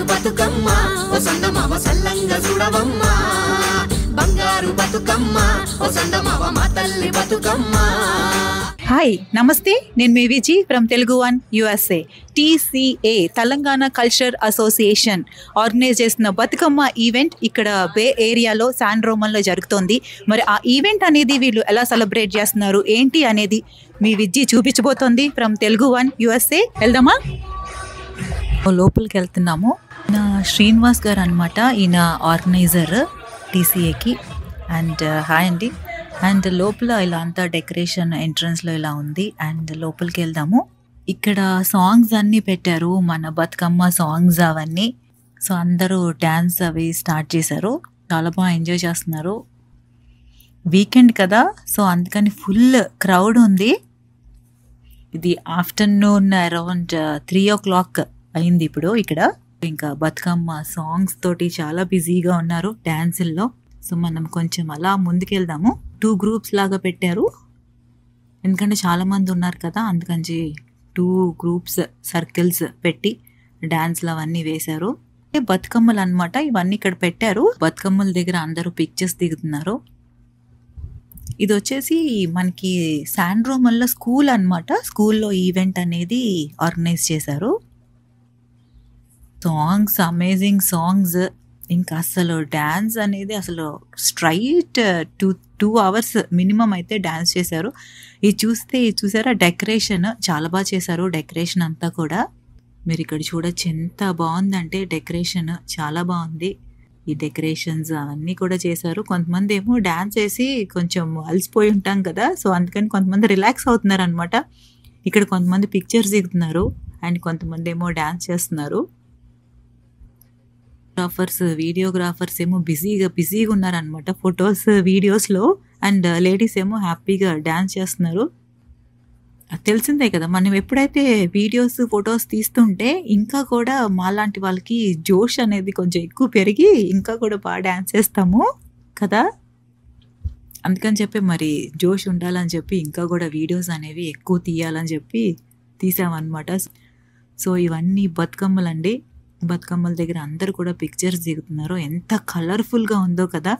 బంగారు బతుకమ్మ ఓ సందమామ సల్లంగా చూడవమ్మ బంగారు బతుకమ్మ ఓ సందమామ మా తల్లి బతుకమ్మ. హాయ్ నమస్తే, నేను మీ Viji from Telugu one USA. TCA Telangana culture association organize చేసిన బతుకమ్మ ఈవెంట్ ఇక్కడ బే ఏరియాలో శాన్ రోమన్లో జరుగుతోంది. మరి ఆ ఈవెంట్ అనేది వీళ్ళు ఎలా సెలబ్రేట్ చేస్తున్నారు ఏంటి అనేది మీ విజి చూపించబోతోంది ఫ్రమ్ తెలుగు వన్ USA. వెళ్దామా? లోపలికి వెళ్తున్నాము. ఈయన శ్రీనివాస్ గారు అనమాట, ఈయన ఆర్గనైజర్ TCAకి. అండ్ హాయ్ అండి. అండ్ లోపల ఇలా అంతా డెకరేషన్ ఎంట్రన్స్లో ఇలా ఉంది. అండ్ లోపలికి వెళ్దాము. ఇక్కడ సాంగ్స్ అన్నీ పెట్టారు, మన బతుకమ్మ సాంగ్స్ అవన్నీ. సో అందరూ డ్యాన్స్ అవి స్టార్ట్ చేశారు. చాలా బాగా ఎంజాయ్ చేస్తున్నారు. వీకెండ్ కదా, సో అందుకని ఫుల్ క్రౌడ్ ఉంది. ఇది ఆఫ్టర్నూన్ అరౌండ్ 3 o'clock అయింది ఇప్పుడు ఇక్కడ. ఇంకా బతుకమ్మ సాంగ్స్ తోటి చాలా బిజీగా ఉన్నారు డ్యాన్సుల్లో. సో మనం కొంచెం అలా ముందుకెళ్దాము. 2 groups లాగా పెట్టారు, ఎందుకంటే చాలా మంది ఉన్నారు కదా, అందుకని 2 groups సర్కిల్స్ పెట్టి డాన్స్లు అవన్నీ వేశారు. బతుకమ్మలు అనమాట ఇవన్నీ ఇక్కడ పెట్టారు. బతుకమ్మల దగ్గర అందరూ పిక్చర్స్ దిగుతున్నారు. ఇది వచ్చేసి మనకి శాన్ రోమన్లో స్కూల్ అనమాట. స్కూల్లో ఈవెంట్ అనేది ఆర్గనైజ్ చేశారు. Songs, amazing songs. ఇంకా అసలు డ్యాన్స్ అనేది అసలు స్ట్రైట్ 2 hours మినిమం అయితే డ్యాన్స్ చేశారు. ఇది చూసారా, డెకరేషన్ చాలా బాగా చేశారు. డెకరేషన్ అంతా కూడా మీరు ఇక్కడ చూడొచ్చు, ఎంత బాగుందంటే డెకరేషన్ చాలా బాగుంది. ఈ డెకరేషన్స్ అవన్నీ కూడా చేశారు. కొంతమంది ఏమో డ్యాన్స్ చేసి కొంచెం అలసిపోయి ఉంటాం కదా, సో అందుకని కొంతమంది రిలాక్స్ అవుతున్నారు అనమాట. ఇక్కడ కొంతమంది పిక్చర్స్ దిగుతున్నారు అండ్ కొంతమంది ఏమో డ్యాన్స్ చేస్తున్నారు. వీడియోగ్రాఫర్స్ ఏమో బిజీగా ఉన్నారనమాట ఫొటోస్ వీడియోస్లో. అండ్ లేడీస్ ఏమో హ్యాపీగా డ్యాన్స్ చేస్తున్నారు. తెలిసిందే కదా, మనం ఎప్పుడైతే వీడియోస్ ఫొటోస్ తీస్తుంటే ఇంకా కూడా మాలాంటి వాళ్ళకి జోష్ అనేది కొంచెం ఎక్కువ పెరిగి ఇంకా కూడా బాగా డ్యాన్స్ చేస్తాము కదా. అందుకని చెప్పి మరి జోష్ ఉండాలని చెప్పి ఇంకా కూడా వీడియోస్ అనేవి ఎక్కువ తీయాలని చెప్పి తీసామన్నమాట. సో ఇవన్నీ బతుకమ్మలండి. బతుకమ్మల దగ్గర అందరూ కూడా పిక్చర్స్ దిగుతున్నారు. ఎంత కలర్ఫుల్గా ఉందో కదా,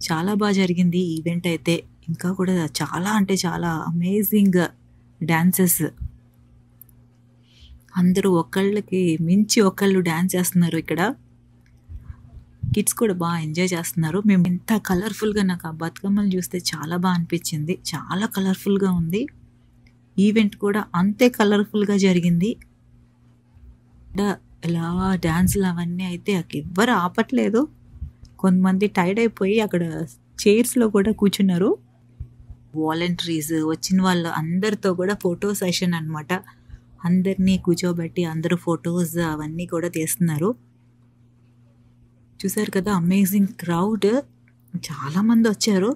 చాలా బాగా జరిగింది ఈవెంట్ అయితే. ఇంకా కూడా చాలా అంటే చాలా అమేజింగ్ డ్యాన్సెస్. అందరూ ఒకళ్ళకి మించి ఒకళ్ళు డ్యాన్స్ చేస్తున్నారు ఇక్కడ. కిడ్స్ కూడా బాగా ఎంజాయ్ చేస్తున్నారు. మేము ఎంత కలర్ఫుల్గా, నాకు ఆ బతుకమ్మలు చూస్తే చాలా బాగా అనిపించింది. చాలా కలర్ఫుల్గా ఉంది. ఈవెంట్ కూడా అంతే కలర్ఫుల్గా జరిగింది. ఇలా డ్యాన్స్లు అవన్నీ అయితే ఎవ్వరు ఆపట్లేదు. కొంతమంది టైర్డ్ అయిపోయి అక్కడ చైర్స్లో కూడా కూర్చున్నారు. వాలంటీర్స్ వచ్చిన వాళ్ళు అందరితో కూడా ఫోటో సెషన్ అనమాట. అందరినీ కూర్చోబెట్టి అందరూ ఫొటోస్ అవన్నీ కూడా తీస్తున్నారు. చూసారు కదా, అమేజింగ్ క్రౌడ్. చాలామంది వచ్చారు.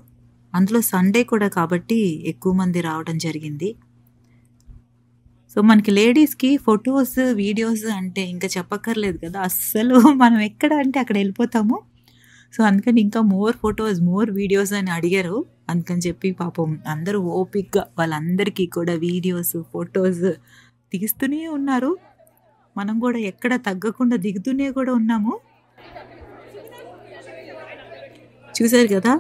అందులో సండే కూడా కాబట్టి ఎక్కువ మంది రావడం జరిగింది. సో మనకి లేడీస్కి ఫొటోస్ వీడియోస్ అంటే ఇంకా చెప్పక్కర్లేదు కదా, అస్సలు మనం ఎక్కడ అంటే అక్కడ వెళ్ళిపోతాము. సో అందుకని ఇంకా మోర్ ఫొటోస్ మోర్ వీడియోస్ అని అడిగారు. అందుకని చెప్పి పాపం అందరూ ఓపిక్గా వాళ్ళందరికీ కూడా వీడియోస్ ఫొటోస్ తీస్తూనే ఉన్నారు. మనం కూడా ఎక్కడ తగ్గకుండా దిగుతూనే కూడా ఉన్నాము. చూసారు కదా,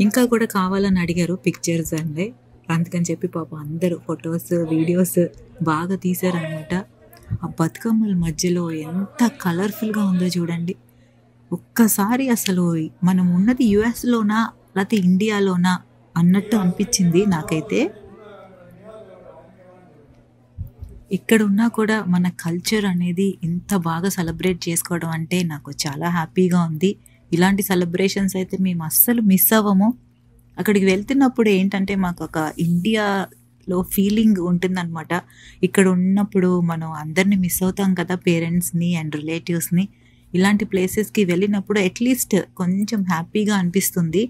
ఇంకా కూడా కావాలని అడిగారు పిక్చర్స్ అండి. అందుకని చెప్పి పాపం అందరూ ఫొటోస్ వీడియోస్ బాగా తీశారనమాట. ఆ బతుకమ్మల మధ్యలో ఎంత కలర్ఫుల్గా ఉందో చూడండి. ఒక్కసారి అసలు మనం ఉన్నది US లోనా లేకపోతే ఇండియాలోనా అన్నట్టు అనిపించింది నాకైతే. ఇక్కడ ఉన్నా కూడా మన కల్చర్ అనేది ఇంత బాగా సెలబ్రేట్ చేసుకోవడం అంటే నాకు చాలా హ్యాపీగా ఉంది. ఇలాంటి సెలబ్రేషన్స్ అయితే మేము అస్సలు మిస్ అవ్వము. అక్కడికి వెళ్తున్నప్పుడు ఏంటంటే మాకు ఒక ఇండియాలో ఫీలింగ్ ఉంటుందన్నమాట. ఇక్కడ ఉన్నప్పుడు మనం అందరినీ మిస్ అవుతాం కదా, పేరెంట్స్ని అండ్ రిలేటివ్స్ని. ఇలాంటి ప్లేసెస్కి వెళ్ళినప్పుడు అట్లీస్ట్ కొంచెం హ్యాపీగా అనిపిస్తుంది.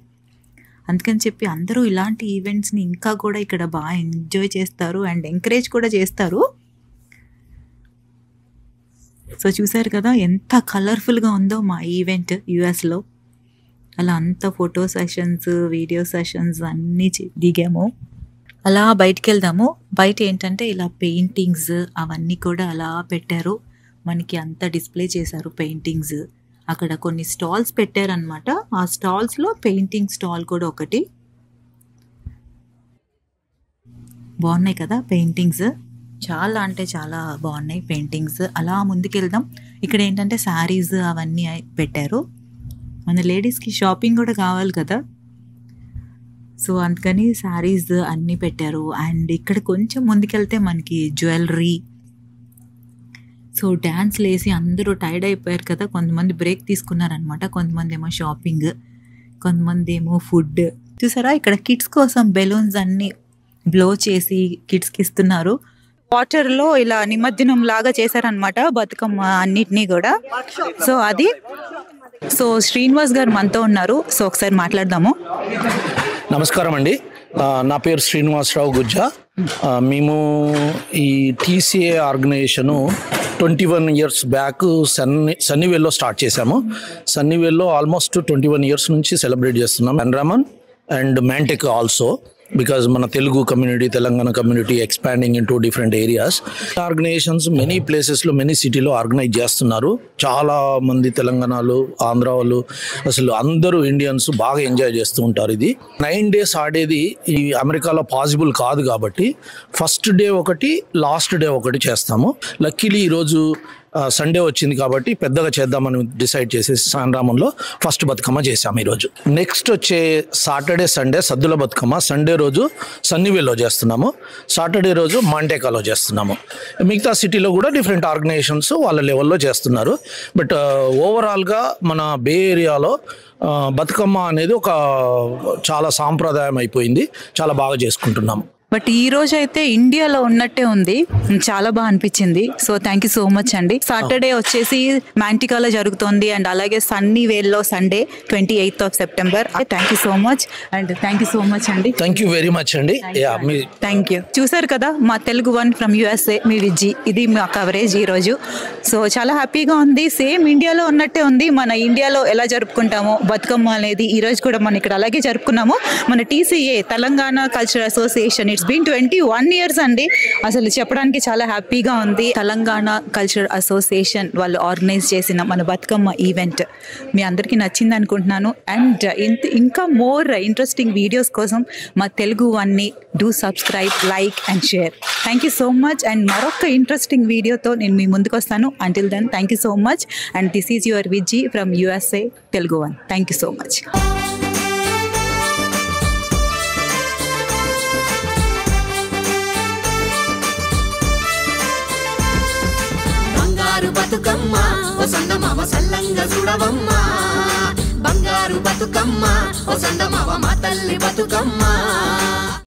అందుకని చెప్పి అందరూ ఇలాంటి ఈవెంట్స్ని ఇంకా కూడా ఇక్కడ బాగా ఎంజాయ్ చేస్తారు అండ్ ఎంకరేజ్ కూడా చేస్తారు. సో చూసారు కదా ఎంత కలర్ఫుల్గా ఉందో మా ఈవెంట్ US లో. అలా అంతా ఫోటో సెషన్స్ వీడియో సెషన్స్ అన్నీ దిగాము. అలా బయటికి వెళ్దాము. బయట ఏంటంటే ఇలా పెయింటింగ్స్ అవన్నీ కూడా అలా పెట్టారు. మనకి అంతా డిస్ప్లే చేశారు పెయింటింగ్స్. అక్కడ కొన్ని స్టాల్స్ పెట్టారనమాట. ఆ స్టాల్స్లో పెయింటింగ్ స్టాల్ కూడా ఒకటి. బాగున్నాయి కదా పెయింటింగ్స్, చాలా అంటే చాలా బాగున్నాయి పెయింటింగ్స్. అలా ముందుకెళ్దాం. ఇక్కడ ఏంటంటే శారీస్ అవన్నీ పెట్టారు. మన లేడీస్కి షాపింగ్ కూడా కావాలి కదా, సో అందుకని శారీస్ అన్నీ పెట్టారు. అండ్ ఇక్కడ కొంచెం ముందుకెళ్తే మనకి జ్యువెలరీ. సో డ్యాన్స్లు వేసి అందరూ టైర్డ్ అయిపోయారు కదా, కొంతమంది బ్రేక్ తీసుకున్నారనమాట. కొంతమంది ఏమో షాపింగ్, కొంతమంది ఏమో ఫుడ్. చూసారా ఇక్కడ కిడ్స్ కోసం బెలూన్స్ అన్నీ బ్లో చేసి కిడ్స్కి ఇస్తున్నారు. వాటర్లో ఇలా నిమజ్జనం లాగా చేశారనమాట బతుకమ్మ అన్నిటినీ కూడా. సో అది. సో శ్రీనివాస్ గారు మనతో ఉన్నారు, సో ఒకసారి మాట్లాడదాము. నమస్కారం అండి, నా పేరు శ్రీనివాసరావు గుజ్జా. మేము ఈ టీసీఏ ఆర్గనైజేషను 21 ఇయర్స్ బ్యాక్ సన్నీవేల్లో స్టార్ట్ చేశాము. సన్నీవేల్లో ఆల్మోస్ట్ 21 ఇయర్స్ నుంచి సెలబ్రేట్ చేస్తున్నాం. San Ramon and Manteca also, because మన Telugu community, Telangana community expanding in 2 different areas. Organizations many ప్లేసెస్లో, మెనీ సిటీలో ఆర్గనైజ్ చేస్తున్నారు. చాలా మంది తెలంగాణలో, ఆంధ్ర వాళ్ళు, అసలు అందరూ ఇండియన్స్ బాగా ఎంజాయ్ చేస్తూ ఉంటారు. ఇది 9 days ఆడేది ఈ అమెరికాలో పాసిబుల్ కాదు కాబట్టి ఫస్ట్ డే ఒకటి, లాస్ట్ డే ఒకటి చేస్తాము. లక్కీలీ ఈరోజు సండే వచ్చింది కాబట్టి పెద్దగా చేద్దామని డిసైడ్ చేసేసి సాండ్రామంలో ఫస్ట్ బతుకమ్మ చేసాము ఈరోజు. నెక్స్ట్ వచ్చే సాటర్డే, సండే సద్దుల బతుకమ్మ. సండే రోజు సన్నీవేల్లో చేస్తున్నాము, సాటర్డే రోజు మాంటేకాలో చేస్తున్నాము. మిగతా సిటీలో కూడా డిఫరెంట్ ఆర్గనైజేషన్స్ వాళ్ళ లెవెల్లో చేస్తున్నారు. బట్ ఓవరాల్గా మన బే ఏరియాలో బతుకమ్మ అనేది ఒక చాలా సాంప్రదాయం అయిపోయింది, చాలా బాగా చేసుకుంటున్నాము. బట్ ఈ రోజు అయితే ఇండియాలో ఉన్నట్టే ఉంది, చాలా బాగా అనిపించింది. So thank you so much అండి. సాటర్డే వచ్చేసి మ్యాంటికాలో జరుగుతుంది అండ్ అలాగే సన్నీవేల్లో Sunday 28th of September. Thank you so much and thank you so much అండి. థ్యాంక్ యూ వెరీ మచ్ అండి. Thank you. చూసారు కదా మా తెలుగు వన్ ఫ్రమ్ USA, మీ విజ్జి. ఇది మా కవరేజ్ ఈరోజు. సో చాలా హ్యాపీగా ఉంది, సేమ్ ఇండియాలో ఉన్నట్టే ఉంది. మన ఇండియాలో ఎలా జరుపుకుంటామో బతుకమ్మ అనేది ఈరోజు కూడా మనం ఇక్కడ అలాగే జరుపుకున్నాము. మన TCA Telangana culture association, it's been 21 years అండి. అసలు చెప్పడానికి చాలా హ్యాపీగా ఉంది. తెలంగాణ కల్చర్ అసోసియేషన్ వాళ్ళు ఆర్గనైజ్ చేసిన మన బతుకమ్మ ఈవెంట్ మీ అందరికీ నచ్చింది అనుకుంటున్నాను. అండ్ ఇంకా మోర్ ఇంట్రెస్టింగ్ వీడియోస్ కోసం మా తెలుగు వన్ని do subscribe, like and share. Thank you so much. And మరొక ఇంట్రెస్టింగ్ వీడియోతో నేను మీ ముందుకు వస్తాను. Until then thank you so much. And this is your Vijji from USA Telugu one. Thank you so much. Bathukamma ఓ సందమామ సల్లంగా చూడవమ్మ, బంగారు బతుకమ్మ ఓ సందమామ మా తల్లి బతుకమ్మ.